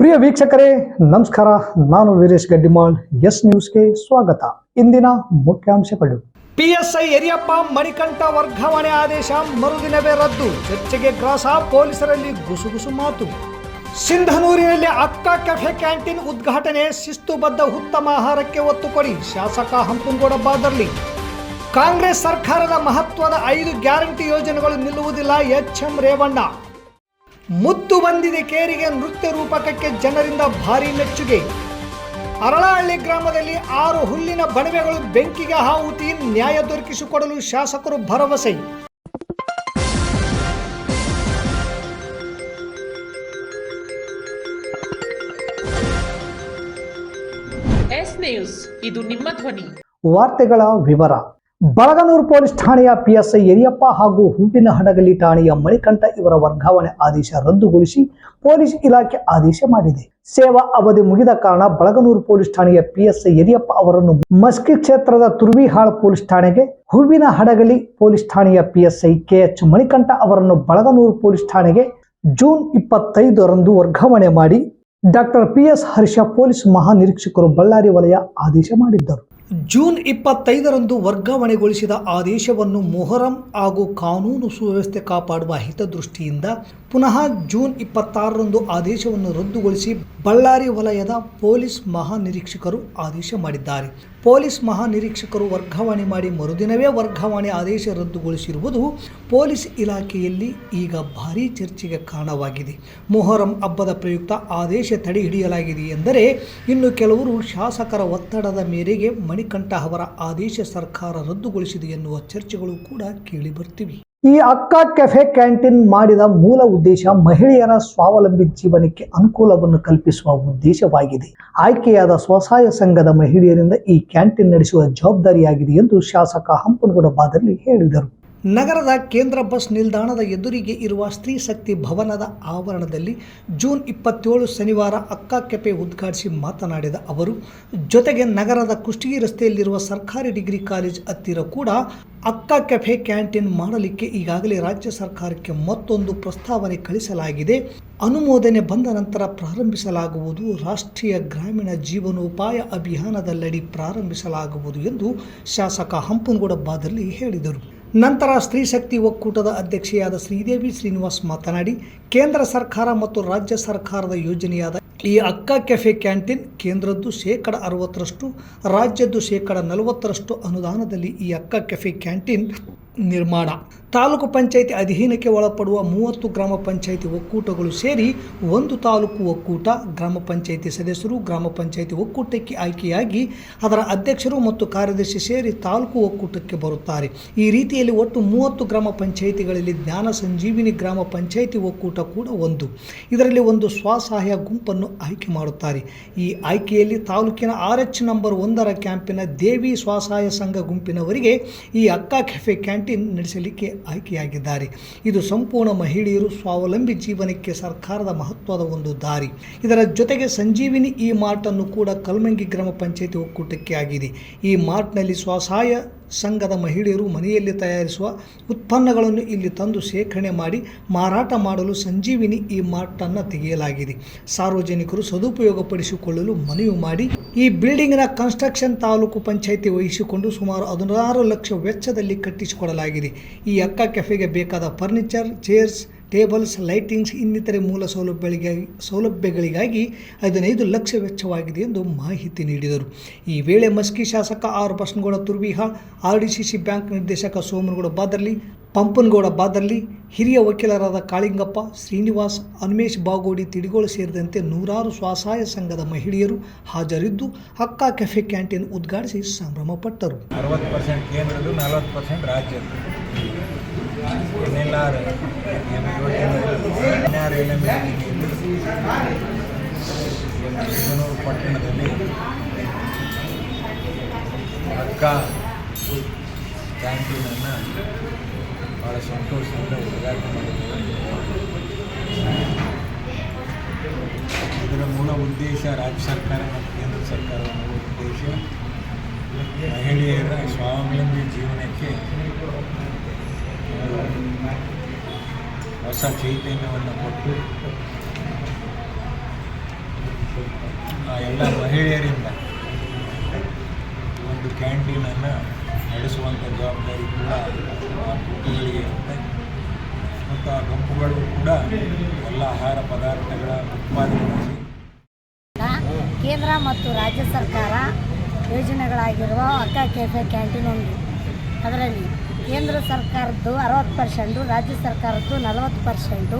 ಪ್ರಿಯ ವೀಕ್ಷಕರೇ ನಮಸ್ಕಾರ. ನಾನು ವೀರೇಶ್ ಗಡ್ಡಿಮಾಳ್. ಎಸ್ ನ್ಯೂಸ್ಗೆ ಸ್ವಾಗತ. ಇಂದಿನ ಮುಖ್ಯಾಂಶಗಳು. ಪಿಎಸ್ಐ ಯರಿಯಪ್ಪ ಮಣಿಕಂಠ ವರ್ಗಾವಣೆ ಆದೇಶ ಮರುದಿನವೇ ರದ್ದು. ಚರ್ಚೆಗೆ ಗ್ರಾಸ, ಪೊಲೀಸರಲ್ಲಿ ಗುಸುಗುಸು ಮಾತು. ಸಿಂಧನೂರಿನಲ್ಲಿ ಅಕ್ಕ ಕೆಫೆ ಕ್ಯಾಂಟೀನ್ ಉದ್ಘಾಟನೆ. ಶಿಸ್ತುಬದ್ಧ ಉತ್ತಮ ಆಹಾರಕ್ಕೆ ಒತ್ತು ಕೊಡಿ, ಶಾಸಕ ಹಂಪನಗೌಡ ಬಾದರ್ಲಿ. ಕಾಂಗ್ರೆಸ್ ಸರ್ಕಾರದ ಮಹತ್ವದ 5 ಗ್ಯಾರಂಟಿ ಯೋಜನೆಗಳು ನಿಲ್ಲುವುದಿಲ್ಲ, ಎಚ್.ಎಂ. ರೇವಣ್ಣ. ಮುತ್ತು ಬಂದಿದೆ ಕೇರಿಗೆ, ನೃತ್ಯ ರೂಪಕಕ್ಕೆ ಜನರಿಂದ ಭಾರೀ ಮೆಚ್ಚುಗೆ. ಅರಳಹಳ್ಳಿ ಗ್ರಾಮದಲ್ಲಿ 6 ಹುಲ್ಲಿನ ಬಣವೆಗಳು ಬೆಂಕಿಗೆ ಆಹುತಿ. ನ್ಯಾಯ ದೊರಕಿಸಿಕೊಡಲು ಶಾಸಕರು ಭರವಸೆ. ಎಸ್ ನ್ಯೂಸ್, ಇದು ನಿಮ್ಮ ಧ್ವನಿ. ವಾರ್ತೆಗಳ ವಿವರ. ಬಳಗನೂರು ಪೊಲೀಸ್ ಠಾಣೆಯ ಪಿಎಸ್ಐ ಯರಿಯಪ್ಪ ಹಾಗೂ ಹೂವಿನಹಡಗಲಿ ಠಾಣೆಯ ಮಣಿಕಂಠ ಇವರ ವರ್ಗಾವಣೆ ಆದೇಶ ರದ್ದುಗೊಳಿಸಿ ಪೊಲೀಸ್ ಇಲಾಖೆ ಆದೇಶ ಮಾಡಿದೆ. ಸೇವಾ ಅವಧಿ ಮುಗಿದ ಕಾರಣ ಬಳಗನೂರು ಪೊಲೀಸ್ ಠಾಣೆಯ ಪಿಎಸ್ಐ ಯರಿಯಪ್ಪ ಅವರನ್ನು ಮಸ್ಕಿ ಕ್ಷೇತ್ರದ ತುರ್ವಿಹಾಳ್ ಪೊಲೀಸ್ ಠಾಣೆಗೆ, ಹೂವಿನಹಡಗಲಿ ಪೊಲೀಸ್ ಠಾಣೆಯ ಪಿಎಸ್ಐ ಕೆಎಚ್ ಮಣಿಕಂಠ ಅವರನ್ನು ಬಳಗನೂರು ಪೊಲೀಸ್ ಠಾಣೆಗೆ ಜೂನ್ 25ರಂದು ವರ್ಗಾವಣೆ ಮಾಡಿ ಡಾಕ್ಟರ್ ಪಿಎಸ್ ಹರ್ಷ ಪೊಲೀಸ್ ಮಹಾನಿರೀಕ್ಷಕರು ಬಳ್ಳಾರಿ ವಲಯ ಆದೇಶ ಮಾಡಿದ್ದರು. ಜೂನ್ 25ರಂದು ವರ್ಗಾವಣೆಗೊಳಿಸಿದ ಆದೇಶವನ್ನು ಮೊಹರಂ ಹಾಗೂ ಕಾನೂನು ಸುವ್ಯವಸ್ಥೆ ಕಾಪಾಡುವ ಹಿತದೃಷ್ಟಿಯಿಂದ ಪುನಃ ಜೂನ್ 26ರಂದು ಆದೇಶವನ್ನು ರದ್ದುಗೊಳಿಸಿ ಬಳ್ಳಾರಿ ವಲಯದ ಪೊಲೀಸ್ ಮಹಾನಿರೀಕ್ಷಕರು ಆದೇಶ ಮಾಡಿದ್ದಾರೆ. ಪೊಲೀಸ್ ಮಹಾನಿರೀಕ್ಷಕರು ವರ್ಗಾವಣೆ ಮಾಡಿ ಮರುದಿನವೇ ವರ್ಗಾವಣೆ ಆದೇಶ ರದ್ದುಗೊಳಿಸಿರುವುದು ಪೊಲೀಸ್ ಇಲಾಖೆಯಲ್ಲಿ ಈಗ ಭಾರೀ ಚರ್ಚೆಗೆ ಕಾರಣವಾಗಿದೆ. ಮೊಹರಂ ಹಬ್ಬದ ಪ್ರಯುಕ್ತ ಆದೇಶ ತಡೆ ಹಿಡಿಯಲಾಗಿದೆ ಎಂದರೆ, ಇನ್ನು ಕೆಲವರು ಶಾಸಕರ ಒತ್ತಡದ ಮೇರೆಗೆ ಮಣಿಕಂಠ ಅವರ ಆದೇಶ ಸರ್ಕಾರ ರದ್ದುಗೊಳಿಸಿದೆ ಎನ್ನುವ ಚರ್ಚೆಗಳು ಕೂಡ ಕೇಳಿ ಬರ್ತಿವೆ. ಈ ಅಕ್ಕ ಕೆಫೆ ಕ್ಯಾಂಟೀನ್ ಮಾಡಿದ ಮೂಲ ಉದ್ದೇಶ ಮಹಿಳೆಯರ ಸ್ವಾವಲಂಬಿ ಜೀವನಕ್ಕೆ ಅನುಕೂಲವನ್ನು ಕಲ್ಪಿಸುವ ಉದ್ದೇಶವಾಗಿದೆ. ಆಯ್ಕೆಯಾದ ಸ್ವಸಹಾಯ ಸಂಘದ ಮಹಿಳೆಯರಿಂದ ಈ ಕ್ಯಾಂಟೀನ್ ನಡೆಸುವ ಜವಾಬ್ದಾರಿಯಾಗಿದೆ ಎಂದು ಶಾಸಕ ಹಂಪನಗೌಡ ಬಾದರ್ಲಿ ಹೇಳಿದರು. ನಗರದ ಕೇಂದ್ರ ಬಸ್ ನಿಲ್ದಾಣದ ಎದುರಿಗೆ ಇರುವ ಸ್ತ್ರೀ ಶಕ್ತಿ ಭವನದ ಆವರಣದಲ್ಲಿ ಜೂನ್ 27 ಶನಿವಾರ ಅಕ್ಕ ಕೆಫೆ ಉದ್ಘಾಟಿಸಿ ಮಾತನಾಡಿದ ಅವರು, ಜೊತೆಗೆ ನಗರದ ಕುಷ್ಟಗಿ ರಸ್ತೆಯಲ್ಲಿರುವ ಸರ್ಕಾರಿ ಡಿಗ್ರಿ ಕಾಲೇಜ್ ಹತ್ತಿರ ಕೂಡ ಅಕ್ಕ ಕೆಫೆ ಕ್ಯಾಂಟೀನ್ ಮಾಡಲಿಕ್ಕೆ ಈಗಾಗಲೇ ರಾಜ್ಯ ಸರ್ಕಾರಕ್ಕೆ ಮತ್ತೊಂದು ಪ್ರಸ್ತಾವನೆ ಕಳಿಸಲಾಗಿದೆ. ಅನುಮೋದನೆ ಬಂದ ನಂತರ ಪ್ರಾರಂಭಿಸಲಾಗುವುದು. ರಾಷ್ಟ್ರೀಯ ಗ್ರಾಮೀಣ ಜೀವನೋಪಾಯ ಅಭಿಯಾನದಲ್ಲಡಿ ಪ್ರಾರಂಭಿಸಲಾಗುವುದು ಎಂದು ಶಾಸಕ ಹಂಪನಗೌಡ ಬಾದರ್ಲಿ ಹೇಳಿದರು. ನಂತರ ಸ್ತ್ರೀ ಶಕ್ತಿ ಒಕ್ಕೂಟದ ಅಧ್ಯಕ್ಷೆಯಾದ ಶ್ರೀದೇವಿ ಶ್ರೀನಿವಾಸ್ ಮಾತನಾಡಿ, ಕೇಂದ್ರ ಸರ್ಕಾರ ಮತ್ತು ರಾಜ್ಯ ಸರ್ಕಾರದ ಯೋಜನೆಯಾದ ಈ ಅಕ್ಕ ಕೆಫೆ ಕ್ಯಾಂಟೀನ್ ಕೇಂದ್ರದ್ದು 60%, ರಾಜ್ಯದ್ದು 40% ಅನುದಾನದಲ್ಲಿ ಈ ಅಕ್ಕ ಕೆಫೆ ಕ್ಯಾಂಟೀನ್ ನಿರ್ಮಾಣ. ತಾಲೂಕು ಪಂಚಾಯಿತಿ ಅಧೀನಕ್ಕೆ ಒಳಪಡುವ 30 ಗ್ರಾಮ ಪಂಚಾಯಿತಿ ಒಕ್ಕೂಟಗಳು ಸೇರಿ ಒಂದು ತಾಲೂಕು ಒಕ್ಕೂಟ, ಗ್ರಾಮ ಪಂಚಾಯಿತಿ ಸದಸ್ಯರು ಗ್ರಾಮ ಪಂಚಾಯಿತಿ ಒಕ್ಕೂಟಕ್ಕೆ ಆಯ್ಕೆಯಾಗಿ ಅದರ ಅಧ್ಯಕ್ಷರು ಮತ್ತು ಕಾರ್ಯದರ್ಶಿ ಸೇರಿ ತಾಲೂಕು ಒಕ್ಕೂಟಕ್ಕೆ ಬರುತ್ತಾರೆ. ಈ ರೀತಿಯಲ್ಲಿ ಒಟ್ಟು 30 ಗ್ರಾಮ ಪಂಚಾಯಿತಿಗಳಲ್ಲಿ ಜ್ಞಾನ ಸಂಜೀವಿನಿ ಗ್ರಾಮ ಪಂಚಾಯಿತಿ ಒಕ್ಕೂಟ ಕೂಡ ಒಂದು. ಇದರಲ್ಲಿ ಒಂದು ಸ್ವಸಹಾಯ ಗುಂಪನ್ನು ಆಯ್ಕೆ ಮಾಡುತ್ತಾರೆ. ಈ ಆಯ್ಕೆಯಲ್ಲಿ ತಾಲೂಕಿನ RH ನಂಬರ್ 1ರ ಕ್ಯಾಂಪಿನ ದೇವಿ ಸ್ವಸಹಾಯ ಸಂಘ ಗುಂಪಿನವರಿಗೆ ಈ ಅಕ್ಕ ಕೆಫೆ ಕ್ಯಾಂಟೀನ್ ನಡೆಸಲಿಕ್ಕೆ ಆಯ್ಕೆಯಾಗಿದ್ದಾರೆ. ಇದು ಸಂಪೂರ್ಣ ಮಹಿಳೆಯರು ಸ್ವಾವಲಂಬಿ ಜೀವನಕ್ಕೆ ಸರ್ಕಾರದ ಮಹತ್ವದ ಒಂದು ದಾರಿ. ಇದರ ಜೊತೆಗೆ ಸಂಜೀವಿನಿ ಈ ಮಾರ್ಟ್ ಅನ್ನು ಕೂಡ ಕಲ್ಮಂಗಿ ಗ್ರಾಮ ಪಂಚಾಯಿತಿ ಒಕ್ಕೂಟಕ್ಕೆ ಆಗಿದೆ. ಈ ಮಾರ್ಟ್ನಲ್ಲಿ ಸ್ವಸಹಾಯ ಸಂಘದ ಮಹಿಳೆಯರು ಮನೆಯಲ್ಲಿ ತಯಾರಿಸುವ ಉತ್ಪನ್ನಗಳನ್ನು ಇಲ್ಲಿ ತಂದು ಶೇಖರಣೆ ಮಾಡಿ ಮಾರಾಟ ಮಾಡಲು ಸಂಜೀವಿನಿ ಈ ಮಾರ್ಟ್ ಅನ್ನು ತೆಗೆಯಲಾಗಿದೆ. ಸಾರ್ವಜನಿಕರು ಸದುಪಯೋಗಪಡಿಸಿಕೊಳ್ಳಲು ಮನವಿ ಮಾಡಿ ಈ ಬಿಲ್ಡಿಂಗಿನ ಕನ್ಸ್ಟ್ರಕ್ಷನ್ ತಾಲೂಕು ಪಂಚಾಯಿತಿ ವಹಿಸಿಕೊಂಡು ಸುಮಾರು 16 ಲಕ್ಷ ವೆಚ್ಚದಲ್ಲಿ ಕಟ್ಟಿಸಿಕೊಡಲಾಗಿದೆ. ಈ ಅಕ್ಕ ಕೆಫೆಗೆ ಬೇಕಾದ ಫರ್ನಿಚರ್, ಚೇರ್ಸ್, ಟೇಬಲ್ಸ್, ಲೈಟಿಂಗ್ಸ್ ಇನ್ನಿತರೆ ಮೂಲ ಸೌಲಭ್ಯಗಳಿಗಾಗಿ 15 ಲಕ್ಷ ವೆಚ್ಚವಾಗಿದೆ ಎಂದು ಮಾಹಿತಿ ನೀಡಿದರು. ಈ ವೇಳೆ ಮಸ್ಕಿ ಶಾಸಕ R. Basanagouda Turvihal, RDCC bank ನಿರ್ದೇಶಕ ಸೋಮನಗೌಡ ಬಾದರ್ಲಿ, ಪಂಪನಗೌಡ ಬಾದರ್ಲಿ, ಹಿರಿಯ ವಕೀಲರಾದ ಕಾಳಿಂಗಪ್ಪ, ಶ್ರೀನಿವಾಸ್, ಅನ್ಮೇಶ್ ಬಾಗೋಡಿ, ತಿಡಿಗೋಳು ಸೇರಿದಂತೆ ನೂರಾರು ಸ್ವಸಹಾಯ ಸಂಘದ ಮಹಿಳೆಯರು ಹಾಜರಿದ್ದು ಅಕ್ಕ ಕೆಫೆ ಕ್ಯಾಂಟೀನ್ ಉದ್ಘಾಟಿಸಿ ಸಂಭ್ರಮಪಟ್ಟರು. 60% ಕೇಂದ್ರದ್ದು, 40% ರಾಜ್ಯದ್ದು. ಪಟ್ಟಣದಲ್ಲಿ ಅಕ್ಕ ಕ್ಯಾಂಟೀನನ್ನು ಭಾಳ ಸಂತೋಷದಿಂದ ಉದ್ಘಾಟನೆ ಮಾಡಿದ್ದೇವೆ. ಇದರ ಮೂಲ ಉದ್ದೇಶ ರಾಜ್ಯ ಸರ್ಕಾರ ಮತ್ತು ಕೇಂದ್ರ ಸರ್ಕಾರದ ಮೂಲ ಉದ್ದೇಶ ಮಹಿಳೆಯರ ಸ್ವಾವಲಂಬಿ ಜೀವನಕ್ಕೆ ಹೊಸ ಚೈತನ್ಯವನ್ನು ಕೊಟ್ಟು ಎಲ್ಲ ಮಹಿಳೆಯರಿಂದ ಒಂದು ಕ್ಯಾಂಟೀನನ್ನು ನಡೆಸುವಂಥ ಜವಾಬ್ದಾರಿ ಕೂಡ ಆ ಗುಂಪುಗಳಿಗೆ ಇರುತ್ತೆ ಮತ್ತು ಆ ಗುಂಪುಗಳು ಕೂಡ ಎಲ್ಲ ಆಹಾರ ಪದಾರ್ಥಗಳ ಉತ್ಪಾದನೆ ಮಾಡಿ ಕೇಂದ್ರ ಮತ್ತು ರಾಜ್ಯ ಸರ್ಕಾರ ಯೋಜನೆಗಳಾಗಿರುವ ಅಕ್ಕ ಕೆಫೆ ಕ್ಯಾಂಟೀನ್ ಒಂದು. ಅದರಲ್ಲಿ ಕೇಂದ್ರ ಸರ್ಕಾರದ್ದು 60%, ರಾಜ್ಯ ಸರ್ಕಾರದ್ದು 40%.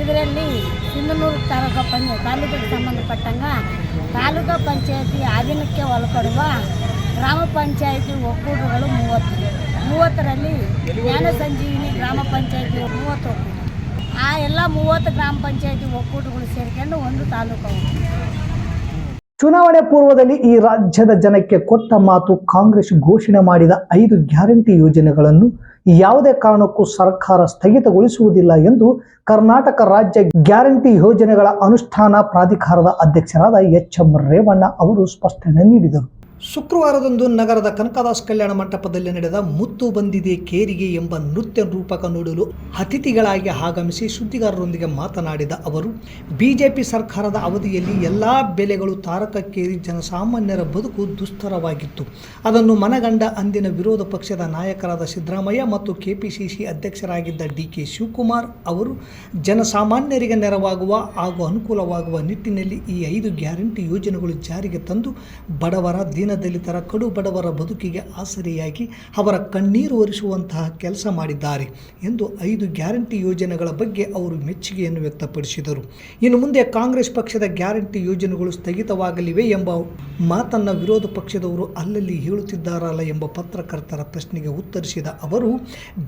ಇದರಲ್ಲಿ ಸಿಂಧನೂರು ತಾಲೂಕಿಗೆ ಸಂಬಂಧಪಟ್ಟಂಗ ತಾಲೂಕು ಪಂಚಾಯತಿ ಅಧೀನಕ್ಕೆ ಒಳಪಡುವ ಗ್ರಾಮ ಪಂಚಾಯತಿ ಒಕ್ಕೂಟಗಳು 30ರಲ್ಲಿ ಜ್ಞಾನ ಸಂಜೀವಿನಿ ಗ್ರಾಮ ಪಂಚಾಯತಿ 30 ಒಕ್ಕೂಟ. ಆ ಎಲ್ಲ 30 ಗ್ರಾಮ ಪಂಚಾಯತಿ ಒಕ್ಕೂಟಗಳು ಸೇರಿಕೊಂಡು ಒಂದು ತಾಲೂಕು. ಚುನಾವಣೆ ಪೂರ್ವದಲ್ಲಿ ಈ ರಾಜ್ಯದ ಜನಕ್ಕೆ ಕೊಟ್ಟ ಮಾತು ಕಾಂಗ್ರೆಸ್ ಘೋಷಣೆ ಮಾಡಿದ 5 ಗ್ಯಾರಂಟಿ ಯೋಜನೆಗಳನ್ನು ಯಾವುದೇ ಕಾರಣಕ್ಕೂ ಸರ್ಕಾರ ಸ್ಥಗಿತಗೊಳಿಸುವುದಿಲ್ಲ ಎಂದು ಕರ್ನಾಟಕ ರಾಜ್ಯ ಗ್ಯಾರಂಟಿ ಯೋಜನೆಗಳ ಅನುಷ್ಠಾನ ಪ್ರಾಧಿಕಾರದ ಅಧ್ಯಕ್ಷರಾದ ಎಚ್.ಎಂ. ರೇವಣ್ಣ ಅವರು ಸ್ಪಷ್ಟನೆ ನೀಡಿದರು. ಶುಕ್ರವಾರದಂದು ನಗರದ ಕನಕದಾಸ್ ಕಲ್ಯಾಣ ಮಂಟಪದಲ್ಲಿ ನಡೆದ ಮುತ್ತು ಬಂದಿದೆ ಕೇರಿಗೆ ಎಂಬ ನೃತ್ಯ ರೂಪಕ ನೋಡಲು ಅತಿಥಿಗಳಾಗಿ ಆಗಮಿಸಿ ಸುದ್ದಿಗಾರರೊಂದಿಗೆ ಮಾತನಾಡಿದ ಅವರು, ಬಿಜೆಪಿ ಸರ್ಕಾರದ ಅವಧಿಯಲ್ಲಿ ಎಲ್ಲ ಬೆಲೆಗಳು ತಾರಕಕ್ಕೇರಿ ಜನಸಾಮಾನ್ಯರ ಬದುಕು ದುಸ್ತರವಾಗಿತ್ತು. ಅದನ್ನು ಮನಗಂಡ ಅಂದಿನ ವಿರೋಧ ಪಕ್ಷದ ನಾಯಕರಾದ ಸಿದ್ದರಾಮಯ್ಯ ಮತ್ತು ಕೆಪಿಸಿಸಿ ಅಧ್ಯಕ್ಷರಾಗಿದ್ದ ಡಿ.ಕೆ. ಶಿವಕುಮಾರ್ ಅವರು ಜನಸಾಮಾನ್ಯರಿಗೆ ನೆರವಾಗುವ ಹಾಗೂ ಅನುಕೂಲವಾಗುವ ನಿಟ್ಟಿನಲ್ಲಿ ಈ 5 ಗ್ಯಾರಂಟಿ ಯೋಜನೆಗಳು ಜಾರಿಗೆ ತಂದು ಬಡವರ ದಲಿತರ ಕಡು ಬಡವರ ಬದುಕಿಗೆ ಆಸರೆಯಾಗಿ ಅವರ ಕಣ್ಣೀರು ಒರೆಸುವಂತಹ ಕೆಲಸ ಮಾಡಿದ್ದಾರೆ ಎಂದು 5 ಗ್ಯಾರಂಟಿ ಯೋಜನೆಗಳ ಬಗ್ಗೆ ಅವರು ಮೆಚ್ಚುಗೆಯನ್ನು ವ್ಯಕ್ತಪಡಿಸಿದರು. ಇನ್ನು ಮುಂದೆ ಕಾಂಗ್ರೆಸ್ ಪಕ್ಷದ ಗ್ಯಾರಂಟಿ ಯೋಜನೆಗಳು ಸ್ಥಗಿತವಾಗಲಿವೆ ಎಂಬ ಮಾತನ್ನು ವಿರೋಧ ಪಕ್ಷದವರು ಅಲ್ಲಲ್ಲಿ ಹೇಳುತ್ತಿದ್ದಾರಲ್ಲ ಎಂಬ ಪತ್ರಕರ್ತರ ಪ್ರಶ್ನೆಗೆ ಉತ್ತರಿಸಿದ ಅವರು,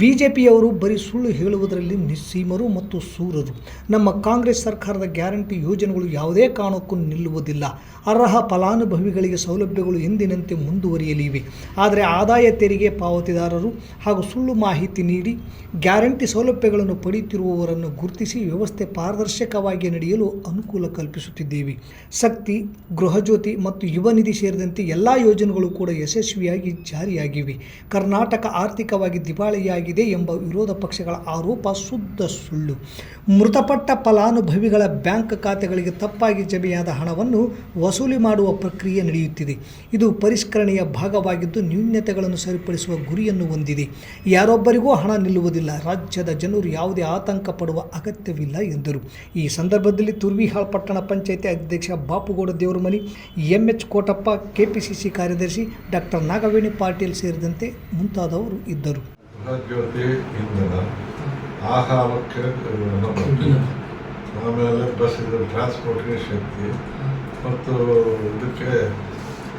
ಬಿಜೆಪಿಯವರು ಬರೀ ಸುಳ್ಳು ಹೇಳುವುದರಲ್ಲಿ ನಿಸ್ಸೀಮರು ಮತ್ತು ಸೂರರು. ನಮ್ಮ ಕಾಂಗ್ರೆಸ್ ಸರ್ಕಾರದ ಗ್ಯಾರಂಟಿ ಯೋಜನೆಗಳು ಯಾವುದೇ ಕಾರಣಕ್ಕೂ ನಿಲ್ಲುವುದಿಲ್ಲ. ಅರ್ಹ ಫಲಾನುಭವಿಗಳಿಗೆ ಸೌಲಭ್ಯಗಳು ಎಂದಿನಂತೆ ಮುಂದುವರಿಯಲಿವೆ. ಆದರೆ ಆದಾಯ ತೆರಿಗೆ ಪಾವತಿದಾರರು ಹಾಗೂ ಸುಳ್ಳು ಮಾಹಿತಿ ನೀಡಿ ಗ್ಯಾರಂಟಿ ಸೌಲಭ್ಯಗಳನ್ನು ಪಡೆಯುತ್ತಿರುವವರನ್ನು ಗುರುತಿಸಿ ವ್ಯವಸ್ಥೆ ಪಾರದರ್ಶಕವಾಗಿ ನಡೆಯಲು ಅನುಕೂಲ ಕಲ್ಪಿಸುತ್ತಿದ್ದೇವೆ. ಶಕ್ತಿ, ಗೃಹಜ್ಯೋತಿ ಮತ್ತು ಯುವ ನಿಧಿ ಸೇರಿದಂತೆ ಎಲ್ಲ ಯೋಜನೆಗಳು ಕೂಡ ಯಶಸ್ವಿಯಾಗಿ ಜಾರಿಯಾಗಿವೆ. ಕರ್ನಾಟಕ ಆರ್ಥಿಕವಾಗಿ ದಿವಾಳಿಯಾಗಿದೆ ಎಂಬ ವಿರೋಧ ಪಕ್ಷಗಳ ಆರೋಪ ಶುದ್ಧ ಸುಳ್ಳು. ಮೃತಪಟ್ಟ ಫಲಾನುಭವಿಗಳ ಬ್ಯಾಂಕ್ ಖಾತೆಗಳಿಗೆ ತಪ್ಪಾಗಿ ಜಮೆಯಾದ ಹಣವನ್ನು ವಸೂಲಿ ಮಾಡುವ ಪ್ರಕ್ರಿಯೆ ನಡೆಯುತ್ತಿದೆ. ಇದು ಪರಿಷ್ಕರಣೆಯ ಭಾಗವಾಗಿದ್ದು ನ್ಯೂನತೆಗಳನ್ನು ಸರಿಪಡಿಸುವ ಗುರಿಯನ್ನು ಹೊಂದಿದೆ. ಯಾರೊಬ್ಬರಿಗೂ ಹಣ ನಿಲ್ಲುವುದಿಲ್ಲ. ರಾಜ್ಯದ ಜನರು ಯಾವುದೇ ಆತಂಕ ಪಡುವ ಅಗತ್ಯವಿಲ್ಲ ಎಂದರು. ಈ ಸಂದರ್ಭದಲ್ಲಿ ತುರ್ವಿಹಾಳ್ ಪಟ್ಟಣ ಪಂಚಾಯಿತಿ ಅಧ್ಯಕ್ಷ ಬಾಪುಗೌಡ ದೇವರಮನಿ, ಎಂ.ಎಚ್. ಕೋಟಪ್ಪ, ಕೆಪಿಸಿಸಿ ಕಾರ್ಯದರ್ಶಿ ಡಾಕ್ಟರ್ ನಾಗವೇಣಿ ಪಾಟೀಲ್ ಸೇರಿದಂತೆ ಮುಂತಾದವರು ಇದ್ದರು. ಆಹಾರಕ್ಕೆ ಆಮೇಲೆ ಬಸ್ ಟ್ರಾನ್ಸ್ಪೋರ್ಟ್ಗೆ ಶಕ್ತಿ ಮತ್ತು ಇದಕ್ಕೆ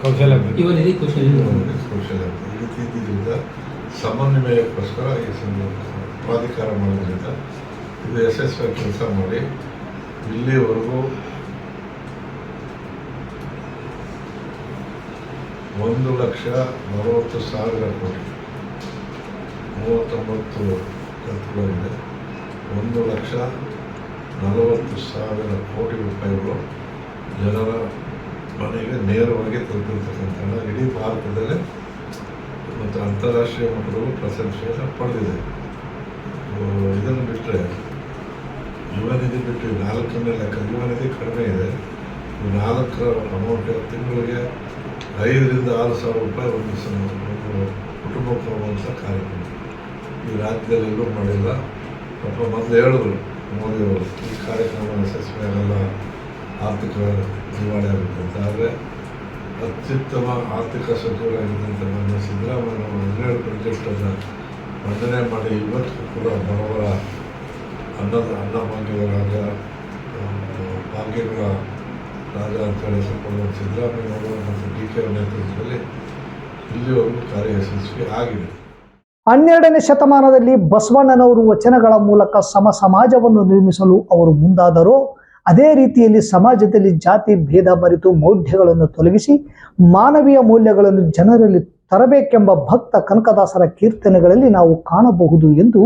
ಕೌಶಲ್ಯ ಈ ರೀತಿಯಿಂದ ಸಮನ್ವಯಕ್ಕೋಸ್ಕರ ಈ ಪ್ರಾಧಿಕಾರ ಮಾಡೋದ್ರಿಂದ ಇದು ಯಶಸ್ವಿಯಾಗಿ ಕೆಲಸ ಮಾಡಿ ಇಲ್ಲಿವರೆಗೂ 1,40,000 ಕೋಟಿ 39 ಕಂತುಗಳಿಂದ 1,40,000 ಕೋಟಿ ರೂಪಾಯಿಗಳು ಜನರ ಮನೆಗೆ ನೇರವಾಗಿ ತಲುಪಿರ್ತಕ್ಕಂಥ ಇಡೀ ಭಾರತದಲ್ಲೇ ಮತ್ತು ಅಂತಾರಾಷ್ಟ್ರೀಯ ಮಟ್ಟದಲ್ಲೂ ಪ್ರಶಂಸೆಯನ್ನು ಪಡೆದಿದೆ. ಇದನ್ನು ಬಿಟ್ಟರೆ ಯುವ ನಿಧಿ ಬಿಟ್ಟು 4ನೇ ಲೆಕ್ಕ ಯುವ ನಿಧಿ ಕಡಿಮೆ ಇದೆ. 4ರ ಅಮೌಂಟ್ ತಿಂಗಳಿಗೆ 5,000 to 6,000 ರೂಪಾಯಿ ಒಂದು ಕುಟುಂಬಕ್ಕೆ ಹೋಗುವಂಥ ಕಾರ್ಯಕ್ರಮ ಈ ರಾಜ್ಯದಲ್ಲಿ ಎಲ್ಲೂ ಮಾಡಿಲ್ಲ. ಪಾಪ ಮೊದಲು ಹೇಳಿದ್ರು ಮೋದಿಯವರು ಈ ಕಾರ್ಯಕ್ರಮ ಯಶಸ್ವಿಯಾಗಲ್ಲ, ಆರ್ಥಿಕ ದಿವಾಳಿ ಆಗುತ್ತೆ ಅಂತ. ಆದರೆ ಅತ್ಯುತ್ತಮ ಆರ್ಥಿಕ ಸಚಿವರಾಗಿದ್ದಂಥ ನಮ್ಮ ಸಿದ್ದರಾಮಯ್ಯವರು 17 ಪ್ರಾಜೆಕ್ಟನ್ನು ಮಂಡನೆ ಮಾಡಿ ಇವತ್ತು ಕೂಡ ಬಡವರ ಅನ್ನ ಭಾಗ್ಯದ ರಾಜ, ಭಾಗ್ಯಗಳ ರಾಜ ಅಂತೇಳಿ ಹೆಸರುಕೊಳ್ಳುವ ಸಿದ್ದರಾಮಯ್ಯವರು ಮತ್ತು ಡಿ.ಕೆ. ನೇತೃತ್ವದಲ್ಲಿ ಇಲ್ಲಿವರೆಗೂ ಕಾರ್ಯ ಯಶಸ್ವಿ ಆಗಿದೆ. 12ನೇ ಶತಮಾನದಲ್ಲಿ ಬಸವಣ್ಣನವರು ವಚನಗಳ ಮೂಲಕ ಸಮಾಜವನ್ನು ನಿರ್ಮಿಸಲು ಅವರು ಮುಂದಾದರೋ, ಅದೇ ರೀತಿಯಲ್ಲಿ ಸಮಾಜದಲ್ಲಿ ಜಾತಿ ಭೇದ ಮರೆತು ಮೌಢ್ಯಗಳನ್ನು ತೊಲಗಿಸಿ ಮಾನವೀಯ ಮೌಲ್ಯಗಳನ್ನು ಜನರಲ್ಲಿ ತರಬೇಕೆಂಬ ಭಕ್ತ ಕನಕದಾಸರ ಕೀರ್ತನೆಗಳಲ್ಲಿ ನಾವು ಕಾಣಬಹುದು ಎಂದು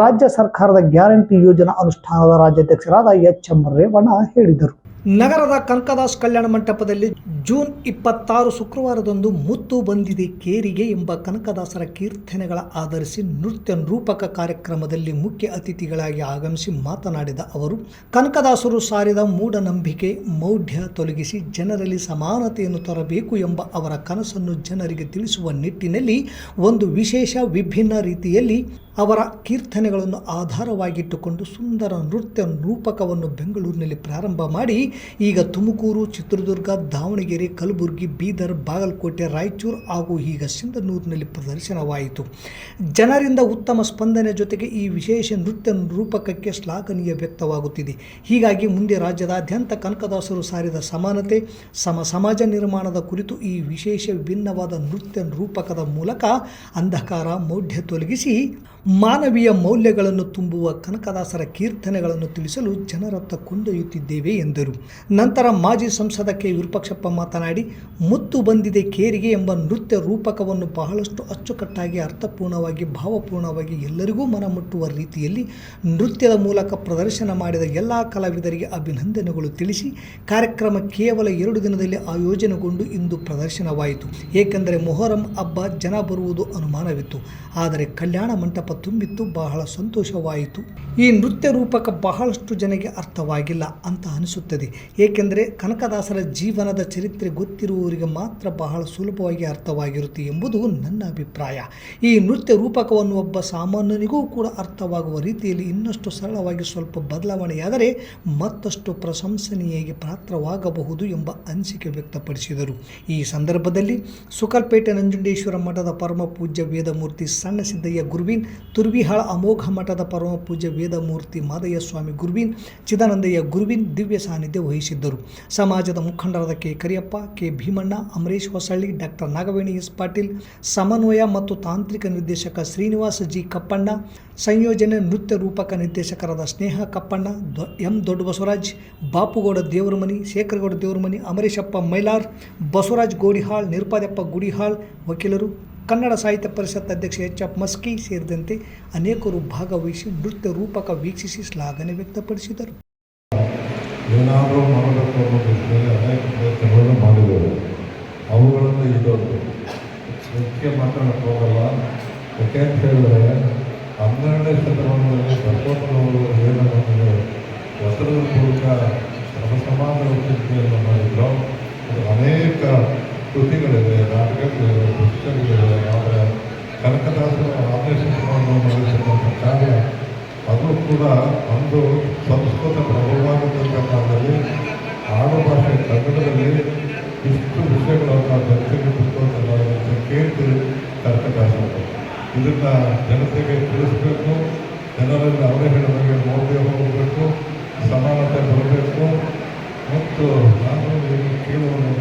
ರಾಜ್ಯ ಸರ್ಕಾರದ ಗ್ಯಾರಂಟಿ ಯೋಜನಾ ಅನುಷ್ಠಾನದ ರಾಜ್ಯಾಧ್ಯಕ್ಷರಾದ ಎಚ್.ಎಂ. ರೇವಣ್ಣ ಹೇಳಿದರು. ನಗರದ ಕನಕದಾಸ್ ಕಲ್ಯಾಣ ಮಂಟಪದಲ್ಲಿ ಜೂನ್ 26 ಶುಕ್ರವಾರದಂದು ಮುತ್ತು ಬಂದಿದೆ ಕೇರಿಗೆ ಎಂಬ ಕನಕದಾಸರ ಕೀರ್ತನೆಗಳ ಆಧರಿಸಿ ನೃತ್ಯ ರೂಪಕ ಕಾರ್ಯಕ್ರಮದಲ್ಲಿ ಮುಖ್ಯ ಅತಿಥಿಗಳಾಗಿ ಆಗಮಿಸಿ ಮಾತನಾಡಿದ ಅವರು, ಕನಕದಾಸರು ಸಾರಿದ ಮೂಢನಂಬಿಕೆ ಮೌಢ್ಯ ತೊಲಗಿಸಿ ಜನರಲ್ಲಿ ಸಮಾನತೆಯನ್ನು ತರಬೇಕು ಎಂಬ ಅವರ ಕನಸನ್ನು ಜನರಿಗೆ ತಿಳಿಸುವ ನಿಟ್ಟಿನಲ್ಲಿ ಒಂದು ವಿಶೇಷ ವಿಭಿನ್ನ ರೀತಿಯಲ್ಲಿ ಅವರ ಕೀರ್ತನೆಗಳನ್ನು ಆಧಾರವಾಗಿಟ್ಟುಕೊಂಡು ಸುಂದರ ನೃತ್ಯ ರೂಪಕವನ್ನು ಬೆಂಗಳೂರಿನಲ್ಲಿ ಪ್ರಾರಂಭ ಮಾಡಿ ಈಗ ತುಮಕೂರು, ಚಿತ್ರದುರ್ಗ, ದಾವಣಗೆರೆ, ಕಲಬುರಗಿ, ಬೀದರ್, ಬಾಗಲಕೋಟೆ, ರಾಯಚೂರು ಹಾಗೂ ಈಗ ಸಿಂಧನೂರಿನಲ್ಲಿ ಪ್ರದರ್ಶನವಾಯಿತು. ಜನರಿಂದ ಉತ್ತಮ ಸ್ಪಂದನೆ ಜೊತೆಗೆ ಈ ವಿಶೇಷ ನೃತ್ಯ ರೂಪಕಕ್ಕೆ ಶ್ಲಾಘನೀಯ ವ್ಯಕ್ತವಾಗುತ್ತಿದೆ. ಹೀಗಾಗಿ ಮುಂದೆ ರಾಜ್ಯದಾದ್ಯಂತ ಕನಕದಾಸರು ಸಾರಿದ ಸಮಾನತೆ, ಸಮಾಜ ನಿರ್ಮಾಣದ ಕುರಿತು ಈ ವಿಶೇಷ ವಿಭಿನ್ನವಾದ ನೃತ್ಯ ರೂಪಕದ ಮೂಲಕ ಅಂಧಕಾರ ಮೌಢ್ಯ ತೊಲಗಿಸಿ ಮಾನವೀಯ ಮೌಲ್ಯಗಳನ್ನು ತುಂಬುವ ಕನಕದಾಸರ ಕೀರ್ತನೆಗಳನ್ನು ತಿಳಿಸಲು ಜನರತ್ತ ಕೊಂಡೊಯ್ಯುತ್ತಿದ್ದೇವೆ ಎಂದರು. ನಂತರ ಮಾಜಿ ಸಂಸದ ಕೆ. ವಿರೂಪಾಕ್ಷಪ್ಪ ಮಾತನಾಡಿ, ಮುತ್ತು ಬಂದಿದೆ ಕೇರಿಗೆ ಎಂಬ ನೃತ್ಯ ರೂಪಕವನ್ನು ಬಹಳಷ್ಟು ಅಚ್ಚುಕಟ್ಟಾಗಿ, ಅರ್ಥಪೂರ್ಣವಾಗಿ, ಭಾವಪೂರ್ಣವಾಗಿ ಎಲ್ಲರಿಗೂ ಮನಮುಟ್ಟುವ ರೀತಿಯಲ್ಲಿ ನೃತ್ಯದ ಮೂಲಕ ಪ್ರದರ್ಶನ ಮಾಡಿದ ಎಲ್ಲ ಕಲಾವಿದರಿಗೆ ಅಭಿನಂದನೆಗಳು ತಿಳಿಸಿ, ಕಾರ್ಯಕ್ರಮ ಕೇವಲ 2 ದಿನದಲ್ಲಿ ಆಯೋಜನೆಗೊಂಡು ಇಂದು ಪ್ರದರ್ಶನವಾಯಿತು. ಏಕೆಂದರೆ ಮೊಹರಂ ಹಬ್ಬ ಜನ ಬರುವುದು ಅನುಮಾನವಿತ್ತು, ಆದರೆ ಕಲ್ಯಾಣ ಮಂಟಪ ತುಂಬಿತ್ತು, ಬಹಳ ಸಂತೋಷವಾಯಿತು. ಈ ನೃತ್ಯ ರೂಪಕ ಬಹಳಷ್ಟು ಜನಕ್ಕೆ ಅರ್ಥವಾಗಿಲ್ಲ ಅಂತ ಅನಿಸುತ್ತದೆ. ಏಕೆಂದರೆ ಕನಕದಾಸರ ಜೀವನದ ಚರಿತ್ರೆ ಗೊತ್ತಿರುವವರಿಗೆ ಮಾತ್ರ ಬಹಳ ಸುಲಭವಾಗಿ ಅರ್ಥವಾಗಿರುತ್ತೆ ಎಂಬುದು ನನ್ನ ಅಭಿಪ್ರಾಯ. ಈ ನೃತ್ಯ ರೂಪಕವನ್ನು ಒಬ್ಬ ಸಾಮಾನ್ಯನಿಗೂ ಕೂಡ ಅರ್ಥವಾಗುವ ರೀತಿಯಲ್ಲಿ ಇನ್ನಷ್ಟು ಸರಳವಾಗಿ ಸ್ವಲ್ಪ ಬದಲಾವಣೆಯಾದರೆ ಮತ್ತಷ್ಟು ಪ್ರಶಂಸನೀಯಗೆ ಪಾತ್ರವಾಗಬಹುದು ಎಂಬ ಅನಿಸಿಕೆ ವ್ಯಕ್ತಪಡಿಸಿದರು. ಈ ಸಂದರ್ಭದಲ್ಲಿ ಸುಕಲ್ಪೇಟೆ ನಂಜುಂಡೇಶ್ವರ ಮಠದ ಪರಮ ಪೂಜ್ಯ ವೇದಮೂರ್ತಿ ಸಣ್ಣ ಸಿದ್ದಯ್ಯ ಗುರುವಿನ್, ತುರ್ವಿಹಾಳ ಅಮೋಘ ಮಠದ ಪರಮ ಪೂಜ್ಯ ವೇದಮೂರ್ತಿ ಮಾದಯ್ಯ ಸ್ವಾಮಿ ಗುರುವಿನ್, ಚಿದಾನಂದಯ್ಯ ಗುರುವಿನ್ ದಿವ್ಯ ಸಾನ್ನಿಧ್ಯ ವಹಿಸಿದ್ದರು. ಸಮಾಜದ ಮುಖಂಡರಾದ K. Kariyappa, K. Bheemanna, Amaresh Hosalli, doctor Nagaveni S Patil, ಸಮನ್ವಯ ಮತ್ತು ತಾಂತ್ರಿಕ ನಿರ್ದೇಶಕ ಶ್ರೀನಿವಾಸ ಜಿ ಕಪ್ಪಣ್ಣ, ಸಂಯೋಜನೆ ನೃತ್ಯ ರೂಪಕ ನಿರ್ದೇಶಕರಾದ ಸ್ನೇಹ ಕಪ್ಪಣ್ಣ, ಎಂ. ದೊಡ್ಡ ಬಸವರಾಜ್, ಬಾಪುಗೌಡ ದೇವರಮನಿ, ಶೇಖರಗೌಡ ದೇವರಮನಿ, ಅಮರೇಶಪ್ಪ ಮೈಲಾರ್, ಬಸವರಾಜ್ ಗೋಡಿಹಾಳ್, ನಿರುಪಾದಪ್ಪ ಗುಡಿಹಾಳ್ ವಕೀಲರು, ಕನ್ನಡ ಸಾಹಿತ್ಯ ಪರಿಷತ್ ಅಧ್ಯಕ್ಷ ಎಚ್. ಎಫ್. ಮಸ್ಕಿ ಸೇರಿದಂತೆ ಅನೇಕರು ಭಾಗವಹಿಸಿ ನೃತ್ಯ ರೂಪಕ ವೀಕ್ಷಿಸಿ ಶ್ಲಾಘನೆ ವ್ಯಕ್ತಪಡಿಸಿದರು. ಏನಾದರೂ ಮಾಡಬೇಕು ಅನ್ನೋ ದೃಷ್ಟಿಯಲ್ಲಿ ಅನೇಕ ಪ್ರಯತ್ನಗಳನ್ನು ಮಾಡಿದ್ದೇವೆ. ಅವುಗಳನ್ನು ಇದೊಂದು ಮುಖ್ಯ ಮಾತಾಡಕ್ಕೆ ಹೋಗಲ್ಲ. ಯಾಕೆಂತ ಹೇಳಿದ್ರೆ 12ನೇ ಶತಮಾನದಲ್ಲಿ ಬಸವಣ್ಣನವರು ಏನು ನಮಗೆ ವಸ್ತ್ರದ ಮೂಲಕ ಸಮಸಮಾನ ಚಿಂತನೆಯನ್ನು ಮಾಡಿದ್ರು. ಅದು ಅನೇಕ ಕೃತಿಗಳಿವೆ, ನಾಟಕಗಳಿವೆ, ಪುಸ್ತಕಗಳಿವೆ. ಆದರೆ ಕನಕದಾಸರು 12ನೇ ಶತಮಾನವನ್ನು ಮಾಡಿರ್ತಕ್ಕಂಥ ಕಾರ್ಯ ಅದು ಕೂಡ ಒಂದು ಸಂಸ್ಕೃತ ಪ್ರಭುವಾದಂಥ ಕಾಲದಲ್ಲಿ ಆಡು ಭಾಷೆ ಕನ್ನಡದಲ್ಲಿ ಇಷ್ಟು ವಿಷಯಗಳನ್ನು ದರ್ಶನ ಕೇಳ್ತಿ ಕನಕದಾಸರು. ಇದನ್ನು ಜನತೆಗೆ ತಿಳಿಸಬೇಕು, ಜನರಲ್ಲಿ ಅವರೇ ಹೇಳಿದಾಗ ಮೌಲ್ಯ ಹೋಗಬೇಕು, ಸಮಾನತೆ ಬರಬೇಕು. ಮತ್ತು ನಾನು ಕೇಳುವಂಥ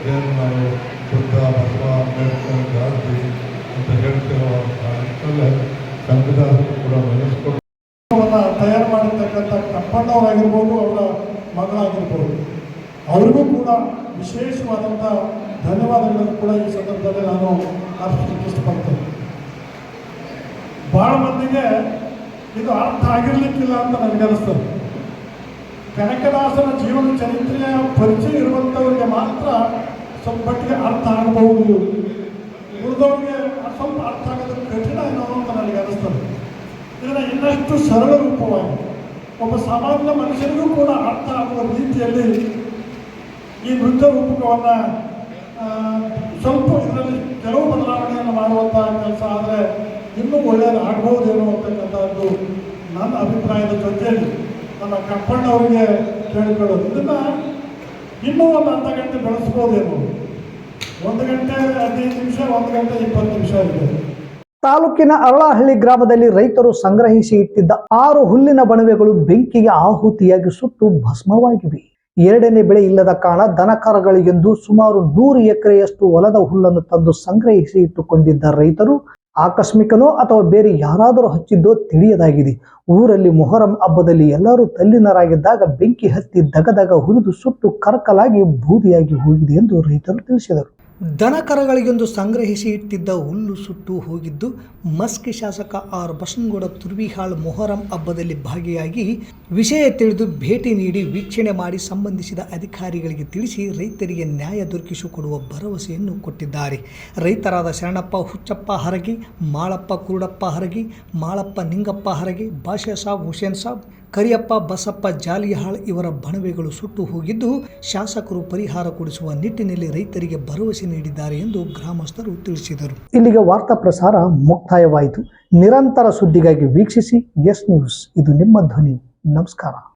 ಪ್ರಯತ್ನ ನಾವು ಬುದ್ಧ, ಬಸವ, ಅಂಬೇಡ್ಕರ್, ಗಾಂಧಿ ಅಂತ ಹೇಳ್ತಿರೋ ನಿಟ್ಟಲ್ಲಿ ಕನಕದಾಸರು ಕೂಡ ನೆನೆಸ್ಕೊಂಡು ತಯಾರು ಮಾಡಿರ್ತಕ್ಕಂಥ ಕಪ್ಪಣ್ಣವರಾಗಿರ್ಬೋದು, ಅವರ ಮಗಳಾಗಿರ್ಬೋದು, ಅವರಿಗೂ ಕೂಡ ವಿಶೇಷವಾದಂಥ ಧನ್ಯವಾದಗಳನ್ನು ಕೂಡ ಈ ಸಂದರ್ಭದಲ್ಲಿ ನಾನು ಅರ್ಪಿಸಲಿಕ್ಕೆ ಇಷ್ಟಪಡ್ತೇನೆ. ಭಾಳ ಮಂದಿಗೆ ಇದು ಅರ್ಥ ಆಗಿರಲಿಕ್ಕಿಲ್ಲ ಅಂತ ನನಗನ್ನಿಸ್ತದೆ. ಕನಕದಾಸನ ಜೀವನ ಚರಿತ್ರೆಯ ಪರಿಚಯ ಇರುವಂಥವರಿಗೆ ಮಾತ್ರ ಸ್ವಲ್ಪ ಮಟ್ಟಿಗೆ ಅರ್ಥ ಆಗಬಹುದು, ಉಳಿದವರಿಗೆ ಸ್ವಲ್ಪ ಅರ್ಥ ಆಗೋದು ಕಠಿಣ ಏನೋ ಅಂತ ನನಗೆ ಅನಿಸ್ತದೆ. ಇದನ್ನು ಇನ್ನಷ್ಟು ಸರಳ ರೂಪವಾಗಿ ಒಬ್ಬ ಸಾಮಾನ್ಯ ಮನುಷ್ಯರಿಗೂ ಕೂಡ ಅರ್ಥ ಆಗುವ ರೀತಿಯಲ್ಲಿ ಈ ನೃತ್ಯ ರೂಪಕವನ್ನು ಸ್ವಲ್ಪ ಇದರಲ್ಲಿ ಕೆಲವು ಬದಲಾವಣೆಯನ್ನು ಮಾಡುವಂಥ ಕೆಲಸ ಆದರೆ ಇನ್ನೂ ಒಳ್ಳೆಯದು ಆಗ್ಬೋದೇನೋ ಅಂತಕ್ಕಂಥದ್ದು ನನ್ನ ಅಭಿಪ್ರಾಯದ ಜೊತೆಯಲ್ಲಿ ನನ್ನ ಕಪ್ಪಣ್ಣವರಿಗೆ ಕೇಳಿಕೊಳ್ಳೋದು. ಇದನ್ನು ಇನ್ನೂ ಒಂದು ಅರ್ಧ ಗಂಟೆ ಬೆಳೆಸ್ಬೋದೇನೋ. 1 ಗಂಟೆ 15 ನಿಮಿಷ, 1 ಗಂಟೆ 20 ನಿಮಿಷ ಇದೆ. ತಾಲೂಕಿನ ಅರಳಹಳ್ಳಿ ಗ್ರಾಮದಲ್ಲಿ ರೈತರು ಸಂಗ್ರಹಿಸಿ ಇಟ್ಟಿದ್ದ 6 ಹುಲ್ಲಿನ ಬಣವೆಗಳು ಬೆಂಕಿಗೆ ಆಹುತಿಯಾಗಿ ಸುಟ್ಟು ಭಸ್ಮವಾಗಿವೆ. 2ನೇ ಬೆಳೆ ಇಲ್ಲದ ಕಾರಣ ದನಕರಗಳಿಗೆಂದು ಸುಮಾರು 100 ಎಕರೆಯಷ್ಟು ಹೊಲದ ಹುಲ್ಲನ್ನು ತಂದು ಸಂಗ್ರಹಿಸಿ ಇಟ್ಟುಕೊಂಡಿದ್ದ ರೈತರು ಆಕಸ್ಮಿಕನೋ ಅಥವಾ ಬೇರೆ ಯಾರಾದರೂ ಹಚ್ಚಿದ್ದೋ ತಿಳಿಯದಾಗಿದೆ. ಊರಲ್ಲಿ ಮೊಹರಂ ಹಬ್ಬದಲ್ಲಿ ಎಲ್ಲರೂ ತಲ್ಲೀನರಾಗಿದ್ದಾಗ ಬೆಂಕಿ ಹತ್ತಿ ದಗದಗ ಹುರಿದು ಸುಟ್ಟು ಕರಕಲಾಗಿ ಬೂದಿಯಾಗಿ ಹೋಗಿದೆ ಎಂದು ರೈತರು ತಿಳಿಸಿದರು. ದನಕರಗಳಿಗೆಂದು ಸಂಗ್ರಹಿಸಿ ಇಟ್ಟಿದ್ದ ಹುಲ್ಲು ಸುಟ್ಟು ಹೋಗಿದ್ದು. ಮಸ್ಕಿ ಶಾಸಕ ಆರ್ ಬಸನಗೌಡ ತುರ್ವಿಹಾಳ್ ಮೊಹರಂ ಹಬ್ಬದಲ್ಲಿ ಭಾಗಿಯಾಗಿ ವಿಷಯ ತಿಳಿದು ಭೇಟಿ ನೀಡಿ ವೀಕ್ಷಣೆ ಮಾಡಿ ಸಂಬಂಧಿಸಿದ ಅಧಿಕಾರಿಗಳಿಗೆ ತಿಳಿಸಿ ರೈತರಿಗೆ ನ್ಯಾಯ ದೊರಕಿಸಿಕೊಡುವ ಭರವಸೆಯನ್ನು ಕೊಟ್ಟಿದ್ದಾರೆ. ರೈತರಾದ ಶರಣಪ್ಪ ಹುಚ್ಚಪ್ಪ ಹರಗಿ, ಮಾಳಪ್ಪ ಕುರುಡಪ್ಪ ಹರಗಿ, ಮಾಳಪ್ಪ ನಿಂಗಪ್ಪ ಹರಗಿ, ಬಾಷಾ ಸಾಬ್, ಹುಸೇನ್ ಸಾಬ್, ಕರಿಯಪ್ಪ, ಬಸಪ್ಪ ಜಾಲಿಹಾಳ್ ಇವರ ಬಣವೆಗಳು ಸುಟ್ಟು ಹೋಗಿದ್ದು ಶಾಸಕರು ಪರಿಹಾರ ಕೊಡಿಸುವ ನಿಟ್ಟಿನಲ್ಲಿ ರೈತರಿಗೆ ಭರವಸೆ ನೀಡಿದ್ದಾರೆ ಎಂದು ಗ್ರಾಮಸ್ಥರು ತಿಳಿಸಿದರು. ಇಲ್ಲಿಗೆ ವಾರ್ತಾ ಪ್ರಸಾರ ಮುಕ್ತಾಯವಾಯಿತು. ನಿರಂತರ ಸುದ್ದಿಗಾಗಿ ವೀಕ್ಷಿಸಿ ಎಸ್ ನ್ಯೂಸ್. ಇದು ನಿಮ್ಮ ಧ್ವನಿ. ನಮಸ್ಕಾರ.